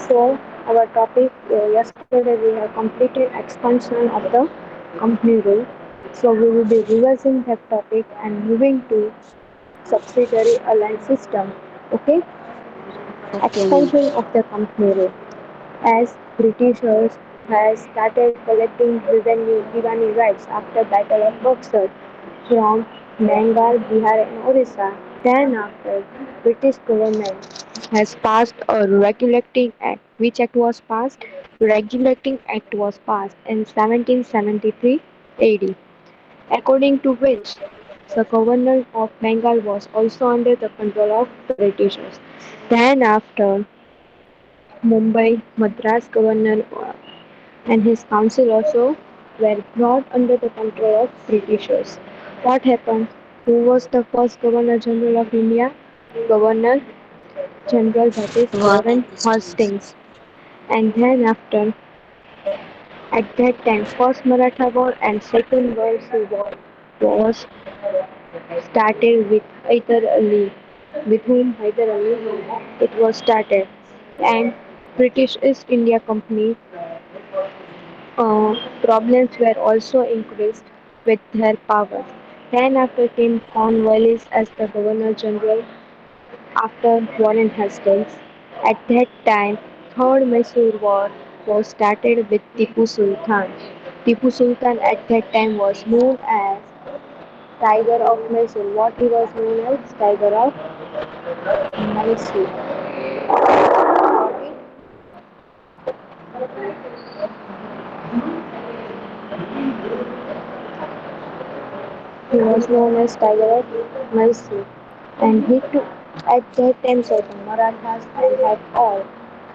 So our topic yesterday we have completed expansion of the company rule. So we will be reversing that topic and moving to subsidiary alliance system. Okay, Okay, ma'am. expansion of the company rule. As Britishers has started collecting revenue Divani rights after Battle of Buxar from Bengal, Bihar and Orissa. Then after British government has passed a regulating act. Which act was passed? Regulating act was passed in 1773 AD, according to which the governor of Bengal was also under the control of the Britishers. Then after Mumbai, Madras governor and his council also were brought under the control of Britishers. What happened? Who was the first Governor General of India? Governor General, that is Warren Warren Hastings. Hastings. And then after, at that time, first Maratha War and second World War was started with Hyder Ali, with whom Hyder Ali it was started, and British East India Company problems were also increased with their powers. Then after came Cornwallis as the Governor General after Warren Hastings. At that time, Third Mysore War was started with Tipu Sultan. Tipu Sultan at that time was known as Tiger of Mysore. What he was known as? Tiger of Mysore. He was known as Tiger of Mysore. And he took at that time certain Marathas and had all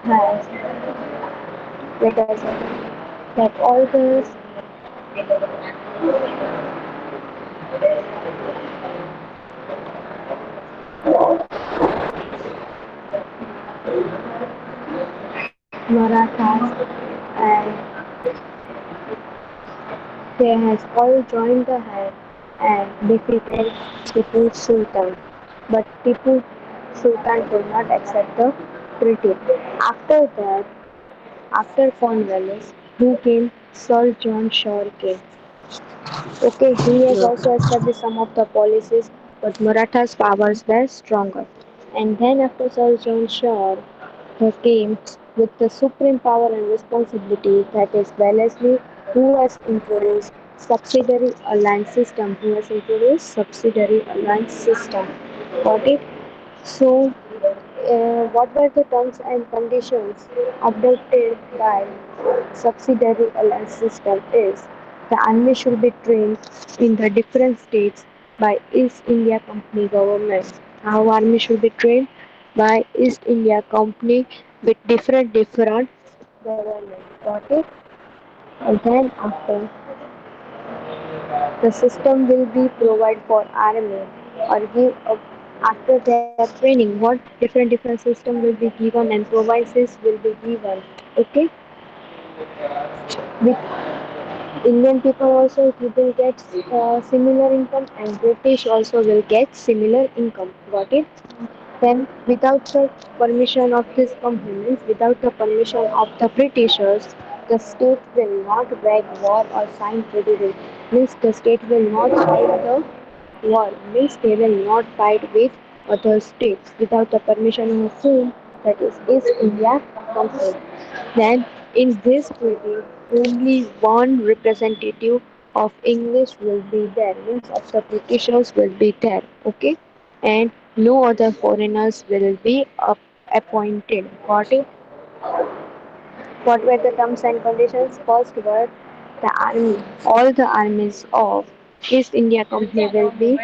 has wait a second that all the Marathas and they has all joined the hand and defeated Tipu Sultan. But Tipu Sultan could not accept the treaty. After that, after Cornwallis, who came? Sir John Shore came. Okay, he has Okay. also established some of the policies, but Maratha's powers were stronger. And then after Sir John Shore, he came with the supreme power and responsibility, that is Wellesley, who has introduced subsidiary alliance system. Who has introduced subsidiary alliance system. Got it? So, what were the terms and conditions adopted by subsidiary alliance system is the army should be trained in the different states by East India Company government. Our army should be trained by East India Company with different government. Got it? And then the system will be provide for army or give after their training what different system will be given and provinces will be given. Okay, with Indian people also will get similar income and British also will get similar income. Got it? Then, without the permission of these companies, without the permission of the Britishers, the state will not wage war or sign treaty with. Means the state will not fight the war. Means they will not fight with other states without the permission of whom? That is East India Company. Then, in this treaty, only one representative of English will be there. Means of the Britishers will be there. Okay, and no other foreigners will be appointed. Got it? What were the terms and conditions? First were the army. All the armies of East India Company will be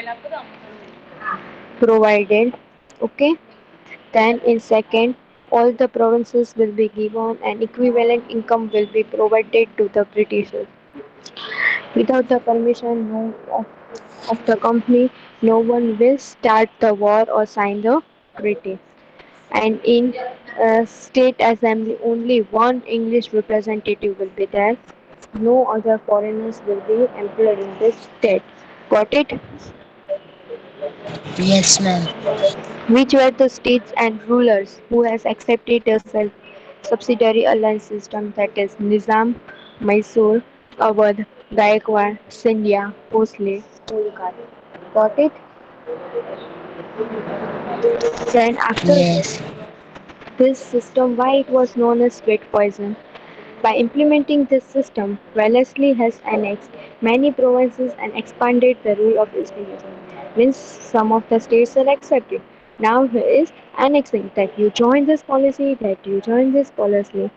provided. Okay. Then in second, all the provinces will be given and equivalent income will be provided to the Britishers. Without the permission of the company, no one will start the war or sign the treaty. And in state assembly, only one English representative will be there. No other foreigners will be employed in this state. Got it? Yes, ma'am. Which were the states and rulers who has accepted the subsidiary alliance system, that is Nizam, Mysore, Awadh, Gaikwad, Scindia, Bhosle, Holkar. Got it? Then after Yes. this system, why it was known as sweet poison? By implementing this system, Wellesley has annexed many provinces and expanded the rule of East India. Means some of the states are accepted. Now he is annexing that you join this policy, that you join this policy.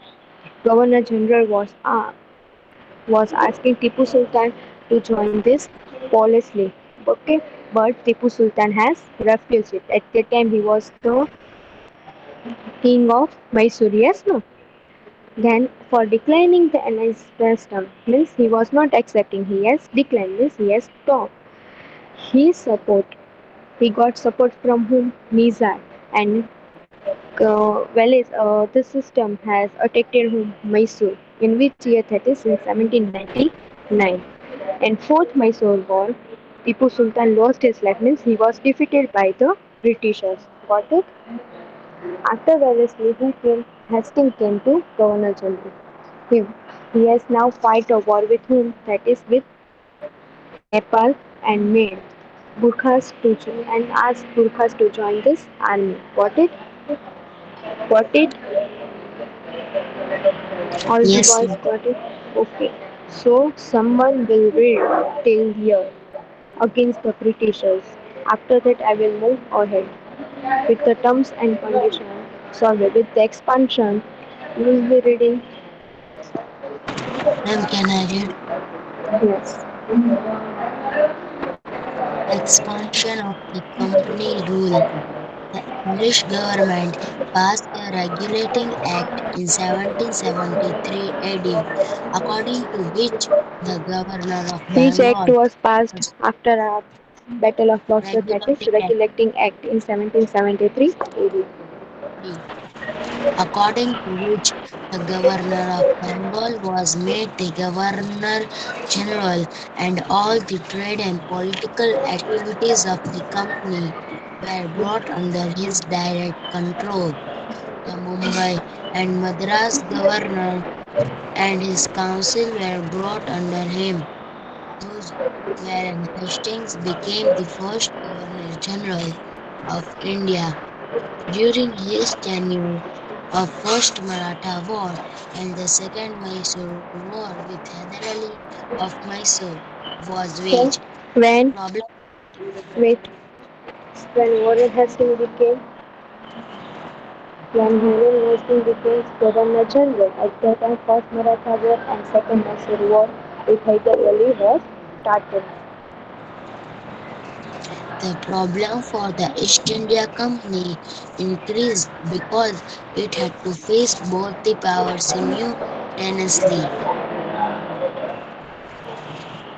Governor General was asking Tipu Sultan to join this policy. Okay, but Tipu Sultan has refused it. At that time, he was the king of Mysore. Yes, no. Then, for declining the alliance system, means he was not accepting. He has declined. Means he has stopped. He support. He got support from whom? Nizar. And this system has attacked whom? Mysore. In which year? That is in 1799. In fourth Mysore war, Tipu Sultan lost his life. Means he was defeated by the Britishers. Got it? After Wellesley, who came? Hastings came to Governor General. He, he has now fight a war with whom? That is with Nepal and made Gurkhas to join and asked Gurkhas to join this army. Got it? Got it? All the Yes, boys sir. got it? Okay. So someone will read till here against the Britishers. After that I will move ahead with the terms and conditions. Sorry, with the expansion. You will be reading. Ma'am, can I read? Yes. Expansion of the company rule. The English government passed a regulating act in 1773 AD, according to which the governor of Which act Bengal was passed was after a Battle of Luxor, that is regulating act Regulating Act in 1773 AD. D, according to which the governor of Bengal was made the governor general, and all the trade and political activities of the company were brought under his direct control. The Mumbai and Madras governor and his council were brought under him. Thus, Warren Hastings became the first Governor General of India. During his tenure, of first Maratha War and the second Mysore War with Hyder Ali of Mysore was waged. When, when, Problem wait, when Warren Hastings became, when Warren Hastings became Governor General, at that time first Maratha War and second Mysore War with Hyder Ali was started. The problem for the East India Company increased because it had to face both the powers simultaneously.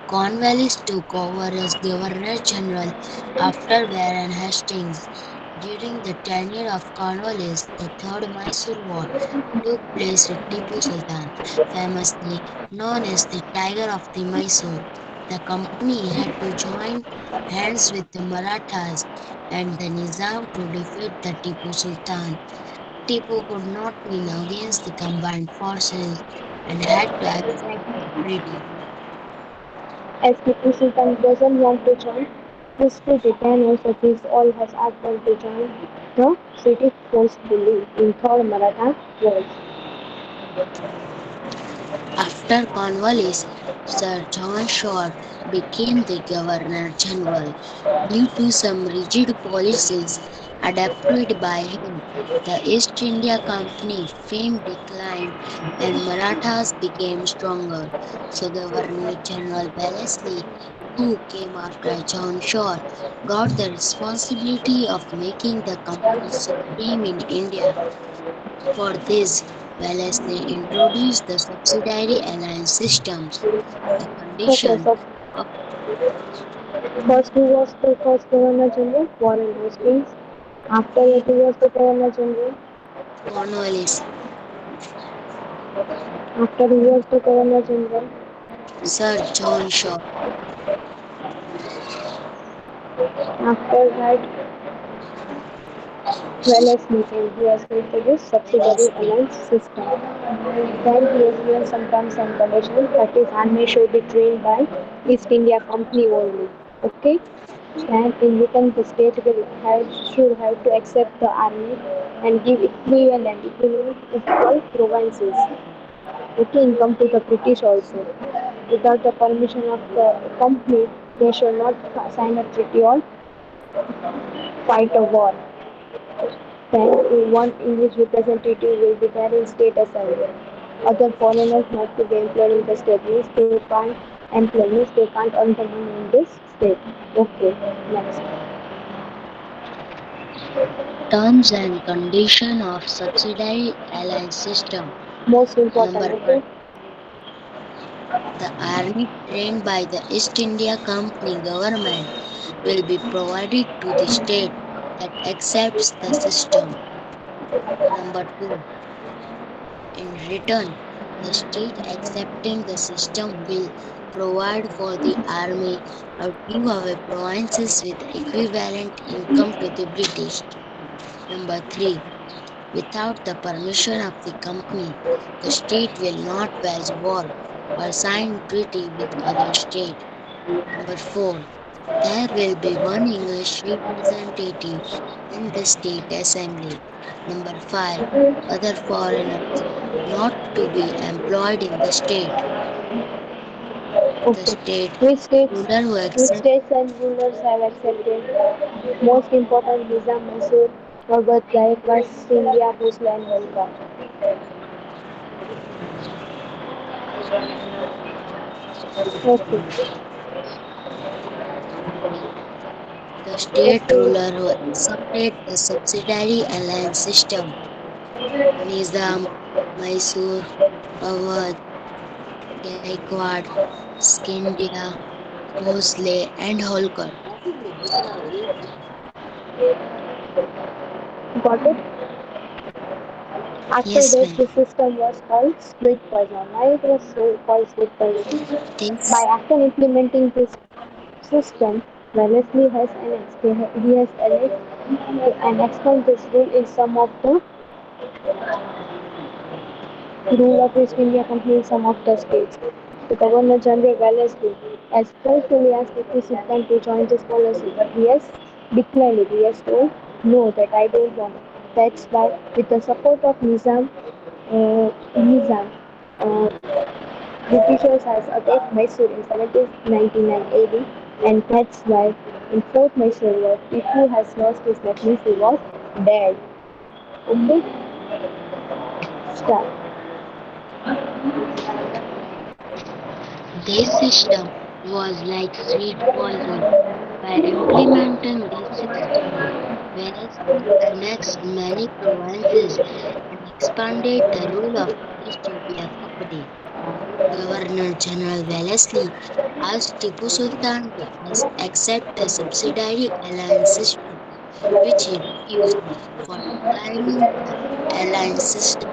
Cornwallis took over as Governor General after Warren Hastings. During the tenure of Cornwallis, the Third Mysore War took place with Tipu Sultan, famously known as the Tiger of the Mysore. The company had to join hands with the Marathas and the Nizam to defeat the Tipu Sultan. Tipu could not win against the combined forces and had to accept the treaty. As Tipu Sultan doesn't want to join, his two retainers against all has asked them to join the city forcefully in Third Maratha Wars. After Cornwallis, Sir John Shore became the Governor General. Due to some rigid policies adopted by him, the East India Company fame declined and Marathas became stronger. So Governor General Wellesley, who came after John Shore, got the responsibility of making the company supreme in India. For this, Wellesley introduced the subsidiary alliance systems. The Okay, condition so of first who was the first Governor General? Warren Hastings. After that who was the Governor General? Cornwallis, After who was the Governor General? Sir John Shaw, After that Wellesley and he has introduced subsidiary Wellesley. alliance system. Then he has given some terms and conditions that is army should be trained by East India Company only. Okay? And in return the state will should have to accept the army and give equivalent equal provinces. Okay, income to the British also. Without the permission of the company, they should not sign a treaty or fight a war. Then one English representative will be there in state assembly. Other foreigners not to be employed in the state means they can't employ means they can't earn the money in this state. Okay, next. Terms and condition of subsidiary alliance system. Most important, Number okay? one, the army trained by the East India Company government will be provided to the state that accepts the system. Number two, in return, the state accepting the system will provide for the army or give away provinces with equivalent income to the British. Number three, without the permission of the company, the state will not wage war or sign treaty with other state. Number four, there will be one English representative in the state assembly. Number five, other foreigners not to be employed in the state. The Okay. state Which states, ruler who which accept states and rulers have accepted? Most important, Nizam Mysore, Bhagat Gaikwad, Sindhya, Bhosle and Holkar. Okay. the state Okay. ruler who accepted the subsidiary alliance system. Nizam, Mysore, Awadh, Gaikwad, Scindia, Bhosle and Holkar. Got it? After Yes, this, ma'am. the system was called split puzzle. Why it was so called split puzzle? By This after implementing this system, Wellesley has he has annexed this rule in some of the rule of East India Company in some of the states. The Governor General Wellesley has carefully asked the participant to join this policy, but he has declined it. He has told, no, that I don't want. That's why, with the support of Nizam, uh, Britishers has attacked Mysore in 1799 AD, and that's why in Fort Mysore, where Tipu has lost his neck, means he was dead. Okay, start. system was like sweet poison. By implementing this system, Wellesley annexed many provinces and expanded the rule of the East India Company. Governor General Wellesley asked Tipu Sultan to accept the subsidiary alliance system, which he refused for declining the alliance system.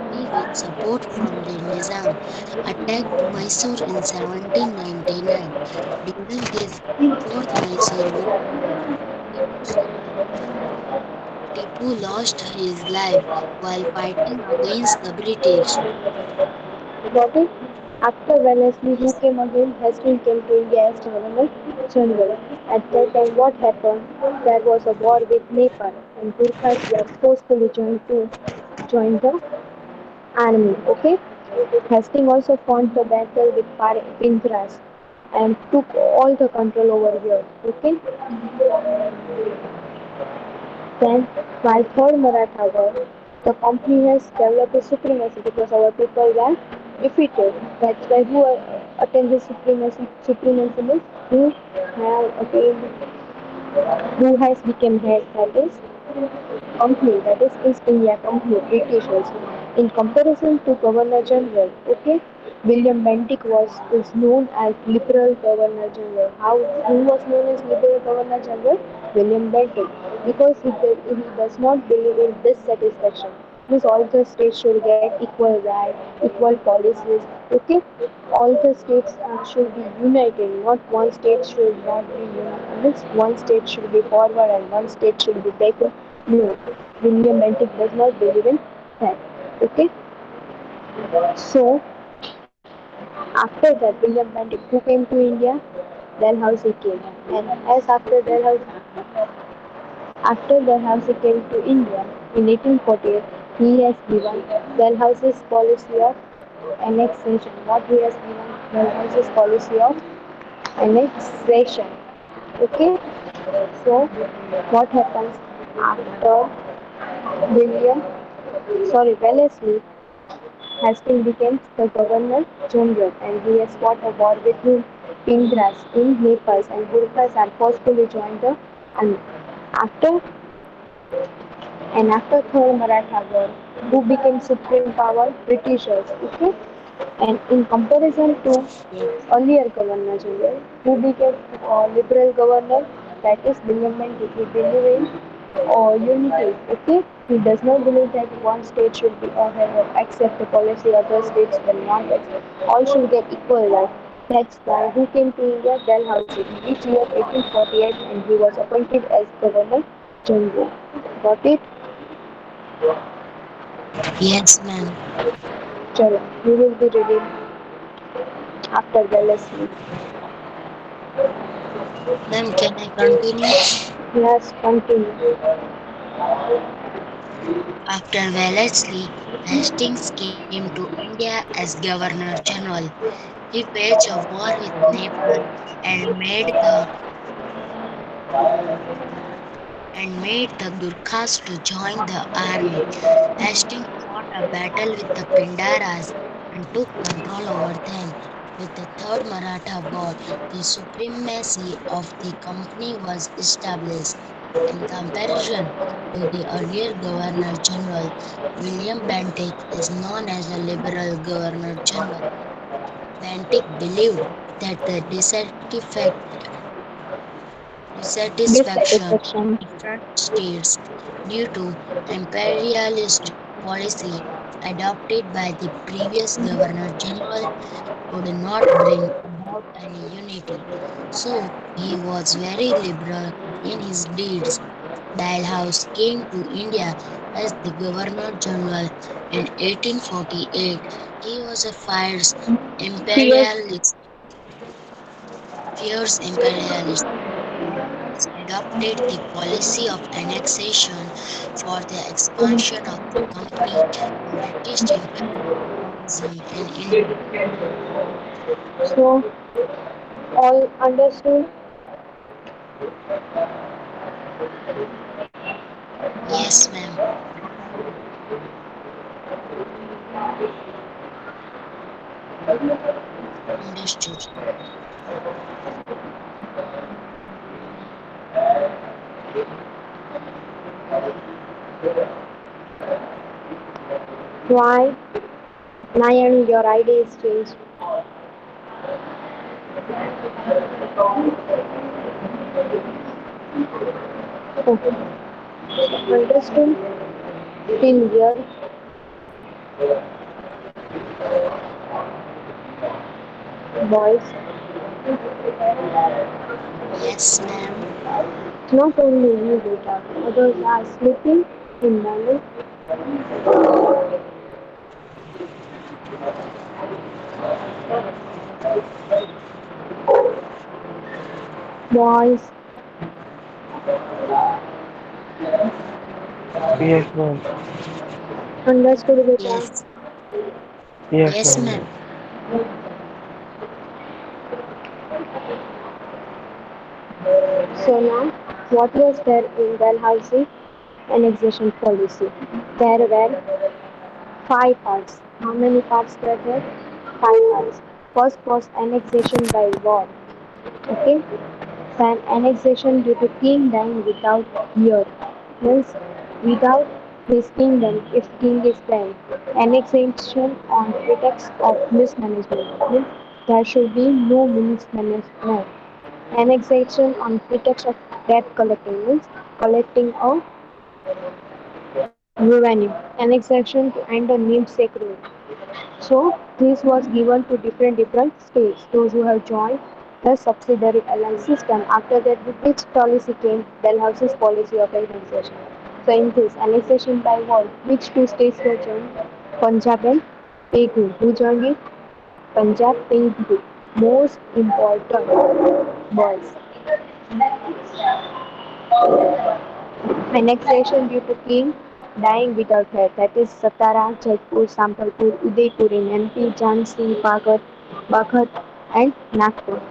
He, with support from the Nizam, attacked Mysore in 1799. During his fourth Mysore war with Tipu Sultan, Tipu lost his life while fighting against the British. Got it? After Wellesley, who Yes, came again? Hastings came to India as Governor General. At that time, what happened? There was a war with Nepal, and Gurkhas were forcefully join the army. Okay? Hastings also fought the battle with Pindras and took all the control over here. Okay? Then, while third Maratha war, the company has developed a supremacy because our people were defeated. That's why who attained the supremacy? Supremacy means who have attained, who has become head. That is company. That is East India Company, Britishers. In comparison to Governor General, okay, William Bentinck is known as Liberal Governor General. How who was known as Liberal Governor General? William Bentinck, because he does not believe in dissatisfaction. Means all the states should get equal right, equal policies. Okay, all the states should be united. Not one state should not be united. Means one state should be forward and one state should be backward. No, William Bentinck does not believe in that. Okay, so after that, William Bentinck, who came to India, Dalhousie came, and as after Dalhousie came to India in 1848, he has given Dalhousie's policy of annexation. What he has given Dalhousie's policy of annexation. Okay, so what happens after William, sorry, Wellesley Hastings became the Governor General and he has fought a war with Pingras in Naples and Gurkhas and forcefully joined the army. After after Third Maratha War, who became supreme power? Britishers. Okay? And in comparison to Yes, earlier Governor General, who became liberal governor, that is William Bentinck, he believed in unity. Okay? He does not believe that one state should be accept the policy, other states will not accept. All should get equal rights. That's why who came to India? Dalhousie in which year 1848 and he was appointed as Governor General. Got it? yes, ma'am. Chalo, we will be reading after the lesson. Ma'am, can I continue? Yes, continue. After Wellesley, Hastings came to India as Governor General. He waged a war with Nepal and made the Gurkhas to join the army. Hastings fought a battle with the Pindaras and took control over them. With the Third Maratha War, the supremacy of the company was established. In comparison to the earlier Governor General, William Bentinck is known as a liberal Governor General. Bentinck believed that the dissatisfaction of Dissatisfaction. different states due to imperialist policy adopted by the previous governor general could not bring about any unity. So he was very liberal in his deeds. Dalhouse came to India as the governor general in 1848. He was a Fierce. imperialist fierce imperialist and has adopted the policy of annexation for the expansion of the company and British imperialism in India. So, all understood? Yes, ma'am. Understood. Why? Nayan, your ID is changed. Okay. Understood? Till here, boys. Yes, ma'am. Not only you, beta. Others are sleeping in morning. Boys. Yes, ma'am. Understood, beta. Yes. Yes, Yes, ma'am. ma'am. So now, what was there in Dalhousie annexation policy? There were five parts. How many parts were there? Five parts. First was annexation by war. Okay. Then annexation due to king dying without heir. Means without his kingdom if king is dead. Annexation on pretext of mismanagement. Means there should be no mismanagement. Annexation on pretext of debt collecting means collecting of revenue. Annexation to end a namesake rule. So this was given to different states, those who have joined the subsidiary alliance system. After that, with which policy came Dalhousie's policy of annexation. So in this annexation by war, which two states were joined? Punjab and Pegu. Who joined it? Punjab, Pegu. Most important was annexation due to king dying without heir. That is Satara, Jaipur, Sambalpur, Udaipur in MP, Jhansi, Baghat and Nagpur.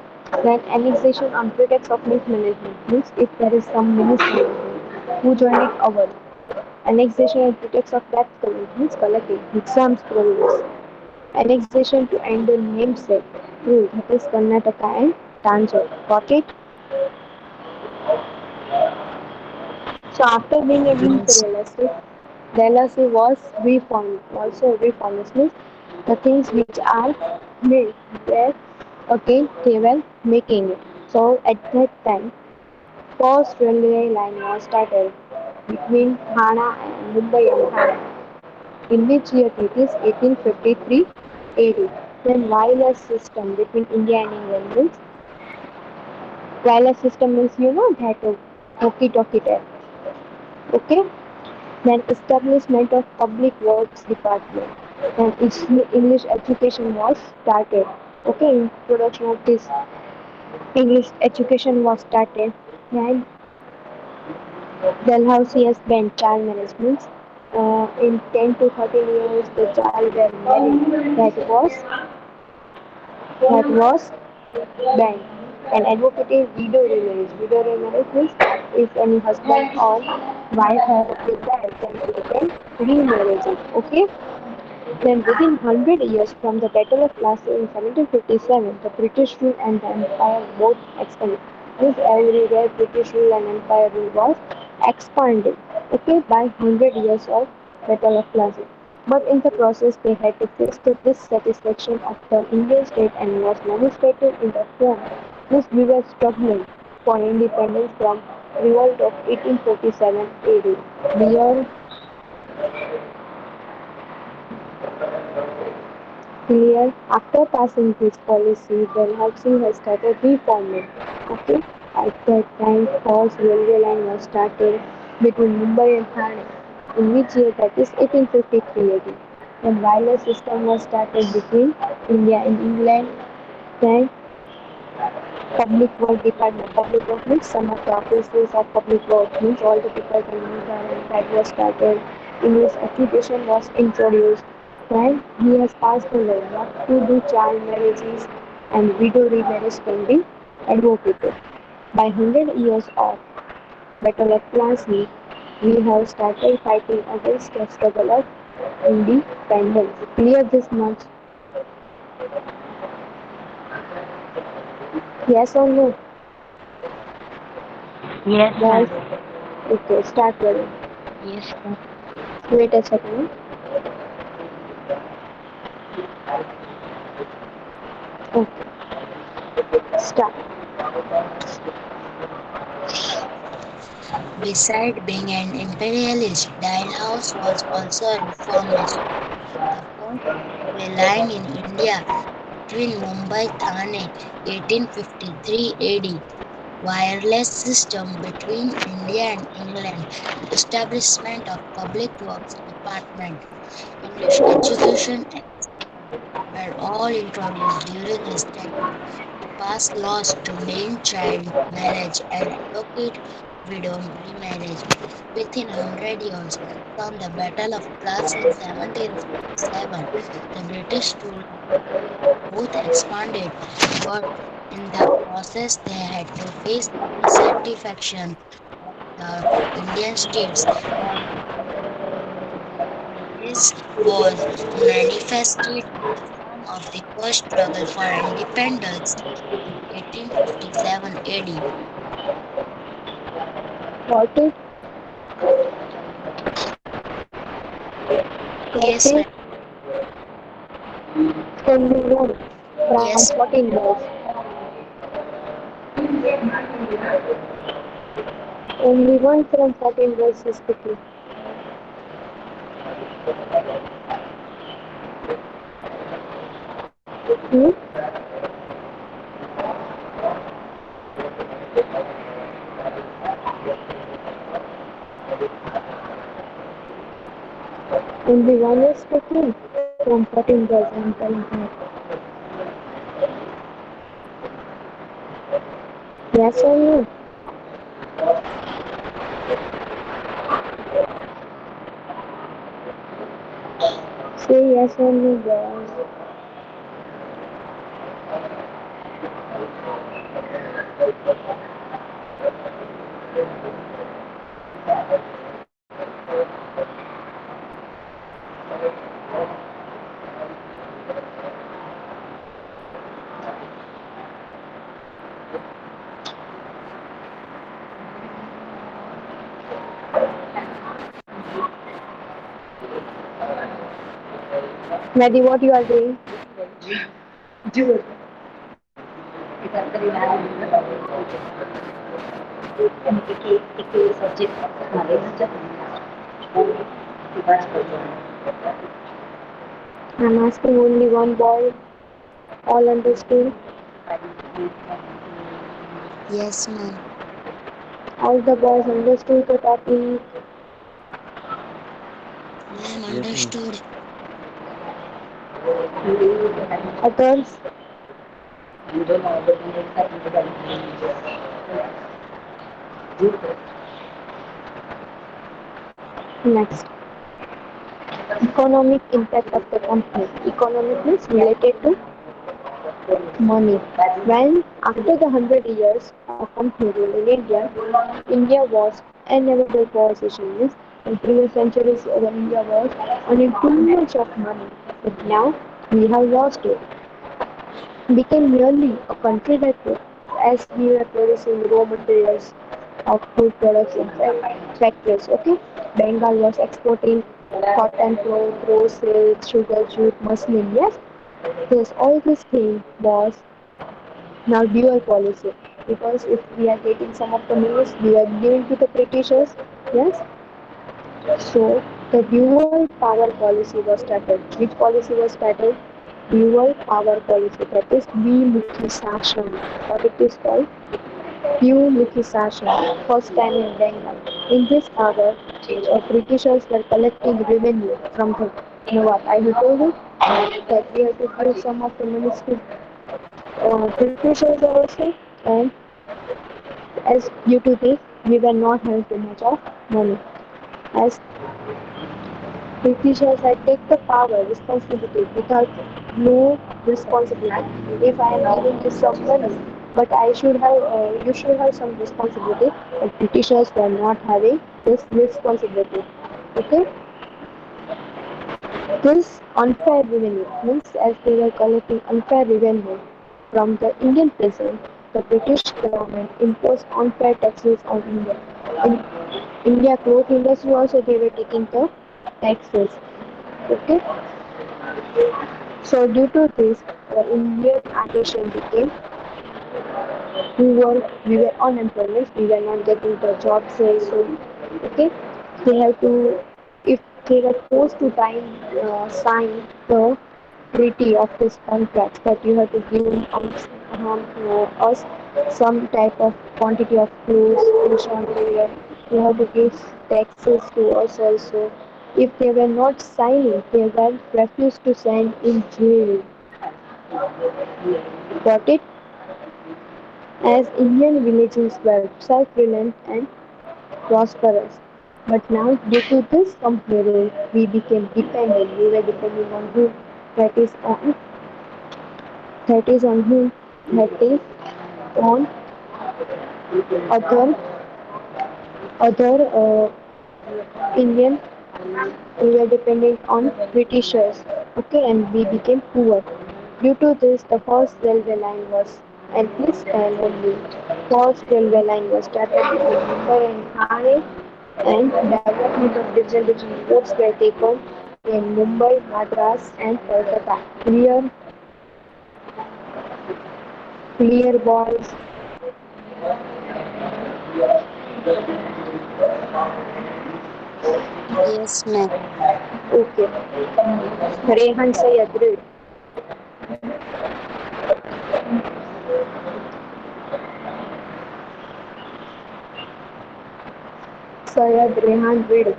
Then annexation on pretext of mismanagement means if there is some mismanagement. Who joined it? Our. Annexation on pretext of tax collecting exams province. Annexation to end the namesake rule that is Karnataka and Tanjore. Got it? So after being a linked Yes. the LLC was reformed. Also reformed means the things which are made there again they were making it. So at that time first railway line was started between Thana and Mumbai and Thana. In which year it is 1853 AD. Then wireless system between India and England means wireless system means you know that walkie-talkie type. Okay. Then establishment of public works department. Then English education was started. Okay, introduction of this English education was started. Then Dalhousie has banned child marriage. In 10 to 13 years, the child were married. That was banned. And advocating widow remarriage. Widow remarriage means if any husband or wife have died, then they can remarriage it. Okay. Then within 100 years from the Battle of Plassey in 1757, the British rule and the Empire both expanded. This everywhere British rule and Empire rule was expanded. Okay, by 100 years of Battle of Plassey. But in the process, they had to face the dissatisfaction of the Indian state and was manifested in the form. This we were struggling for independence from revolt of 1847 AD. Beyond clear after passing this policy, Dalhousie has started reforming. Okay, at that time, first railway line was started between Mumbai and Thane. In which year? That is 1853 AD. Then wireless system was started between India and England. Then public work department. Public work means some of the offices of public work means all the people can use and that was started. English education was introduced. Then he has passed the law not to do child marriages and widow remarriage can be advocated. By 100 years of Battle of Plassey, we have started fighting against the struggle of independence. Clear this much? Yes or no? Yes, Guys, ma'am. okay, start ready. Yes, ma'am. Wait a second. Okay, start. Beside being an imperialist, Dalhouse was also a reformist. The first railway line in India between Mumbai-Thane 1853 AD, wireless system between India and England, establishment of public works department, English education and schools were all introduced during his tenure. He passed laws to name child marriage and advocate widow remarriage. Within 100 years from the Battle of Plassey in 1757, the British rule both expanded, but in the process they had to face the dissatisfaction of the Indian states and this was manifested in the form of the first struggle for independence in 1857 AD. Got it? Got Yes, it? ma'am. Only one from Yes, 14 years. Only one from 14 years is speaking. Hmm? Only one is taken from 14% Yes or no? Say yes or no, boys. Maddie, what you are doing? I'm asking only one boy. All understood? Yes, ma'am. All the boys understood the topic. Ma'am, Yes, ma'am. understood. Others? Next. Economic impact of the company. Economic means related to money. When after the 100 years of company rule in India, India was inevitable position means in previous centuries when India was earning too much of money. But now we have lost it. Became merely a country that as we were producing raw materials of food products in factories. Okay, Bengal was exporting cotton, clothes, silk, sugar, jute, muslin. Yes, yes, all this thing was now dual policy because if we are getting some of the maize, we are giving to the Britishers. Yes, so the dual power policy was started. Which policy was started? Dual power policy. That is Vimukhi Sashan. What it is called? Vimukhi Sashan. First time in Bengal. In this power, Britishers were collecting revenue from the Nawab. I have told you that we have to give some of the money to Britishers also, and as due to this, we were not having too much of money. As Britishers had take the power, responsibility without no responsibility. If I am giving you some money, but you should have some responsibility. But Britishers were not having this responsibility. Okay, this unfair revenue means as they were collecting unfair revenue from the Indian peasant, the British government imposed unfair taxes on India. In India cloth industry also they were taking the taxes. Okay, so due to this, the Indian artisan became poor. We were unemployed. We were not getting the jobs. So okay, they have to if they were forced to sign the treaty of this contract that you have to give us some type of quantity of clothes in short period. You have to give taxes to us also. If they were not signing, they were refused to sign in jail. Got it? As Indian villages were self-reliant and prosperous. But now, due to this company rule, we became dependent. We were depending on who? That is on that is on who? That is on other other Indian. We were depending on Britishers. Okay, and we became poor. Due to this, the first railway line was, and this time only, first railway line was started between Mumbai and Thane, and development of different routes were taken in Mumbai, Madras, and Kolkata. Clear boys. Yes, ma'am. Okay. Rehan Sayed, read. Sayed Rehan, read.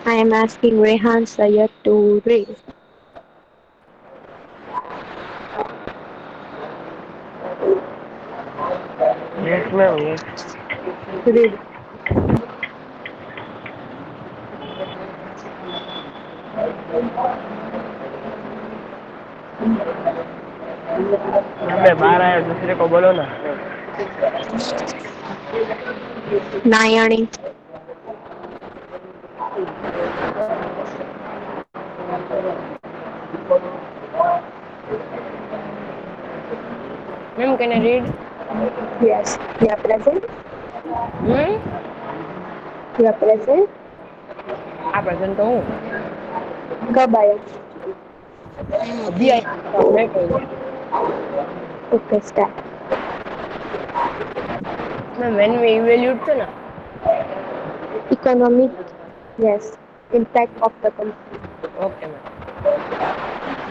I am asking Rehan Sayed to read. Yes, ma'am. Yes. Read. Ma'am मैं बाहर आया दूसरे को बोलो ना ma'am. Nayani. Ma'am, can I read? Yes. You are present. Hmm? You are present. આ present તો હું कब आया? I'm અભી okay. આવી નહીં કહું Okay, start. Ma'am when we ઇવેલ્યુટ છે ને Economic. Yes. Impact of the country. Okay ma'am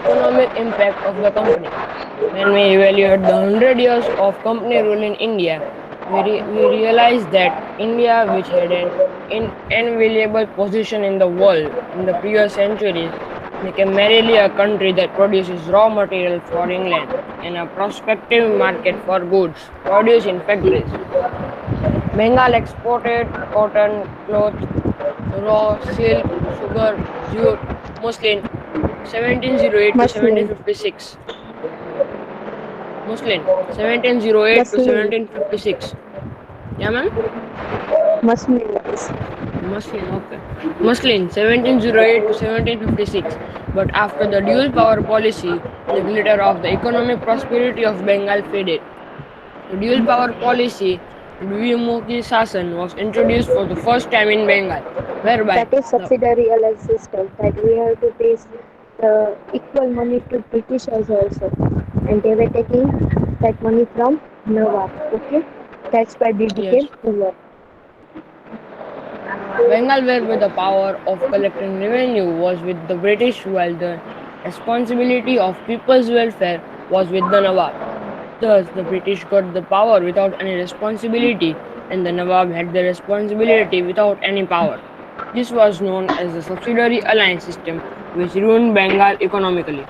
economic impact of the company. When we evaluate the 100 years of company rule in India, we realize that India, which had an enviable position in the world in the previous centuries, became merely a country that produces raw material for England and a prospective market for goods produced in factories. Bengal exported cotton, cloth, raw silk, sugar, jute, muslin, 1708 to Muslim. 1756. Muslin, 1708 to Muslim. 1756. Yeah, ma'am? Muslim. Yes. Muslin, okay. Muslin, 1708 to 1756. But after the dual power policy, the glitter of the economic prosperity of Bengal faded. The dual power policy, Dvimukhi Sasan, was introduced for the first time in Bengal, whereby That is the subsidiary alliance system that we have to pay equal money to Britishers also, and they were taking that money from Nawab. Okay, that's why we yes, became poor. Bengal, whereby the power of collecting revenue was with the British, while the responsibility of people's welfare was with the Nawab. Thus, the British got the power without any responsibility, and the Nawab had the responsibility without any power. This was known as the subsidiary alliance system, which ruined Bengal economically.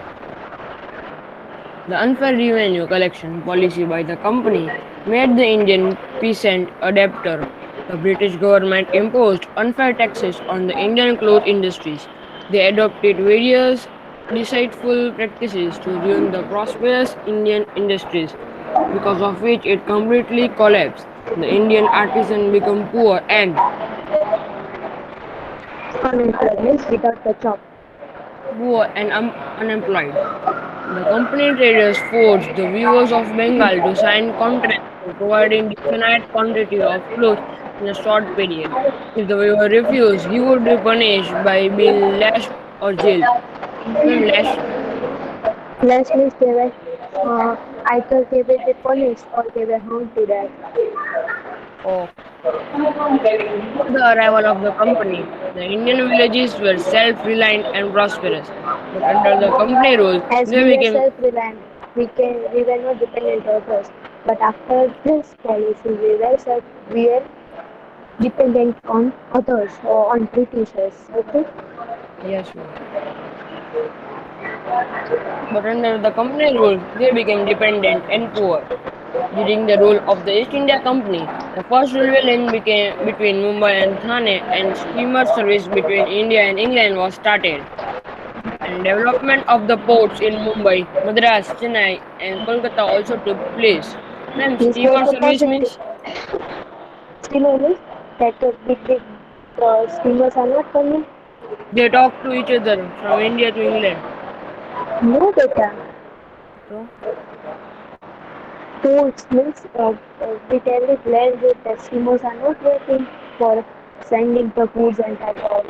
The unfair revenue collection policy by the company made the Indian peasant a debtor. The British government imposed unfair taxes on the Indian cloth industries. They adopted various deceitful practices to ruin the prosperous Indian industries, because of which it completely collapsed. The Indian artisan became Unemployment without the job. poor and unemployed. The company traders forced the weavers of Bengal to sign contracts for providing definite quantity of cloth in a short period. If the weaver refused, he would be punished by being lashed or jailed. Ma'am, lashed? Last means they were either they will be punished or they were hung to death. Oh. Before the arrival of the company, the Indian villages were self-reliant and prosperous. But under the company rule, As they we were became self-reliant, we were not dependent on others. But after this policy, we were dependent on others or on Britishers. Okay. yes, ma'am. But under the company rule, they became dependent and poor. During the rule of the East India Company, the first railway line became between Mumbai and Thane, and steamer service between India and England was started. And development of the ports in Mumbai, Madras, Chennai, and Kolkata also took place. Ma'am, This was steamer the service positive. means Still only that big steamers are not coming. they talk to each other from India to England. No data. So, Ports means we tell it land with the steamers are not waiting for sending the goods and that all.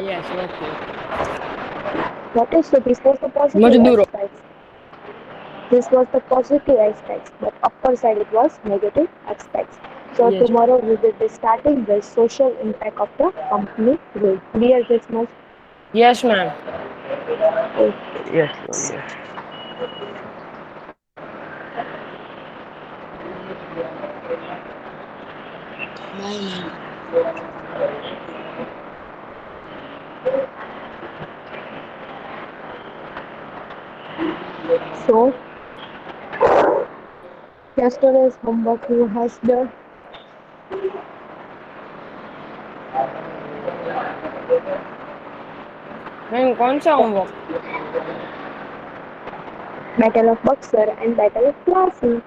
yes, okay, okay. What is so this was the positive Majduro. aspect. This was the positive aspects, but upper side it was negative aspects. So Yes, tomorrow we will be starting the social impact of the company rule. Clear this much? yes, ma'am. Yes, ma'am. Yes. नहीं। So, yesterday's homework who has the ma'am कौन सा homework? Battle of Buxar and Battle of Plassey.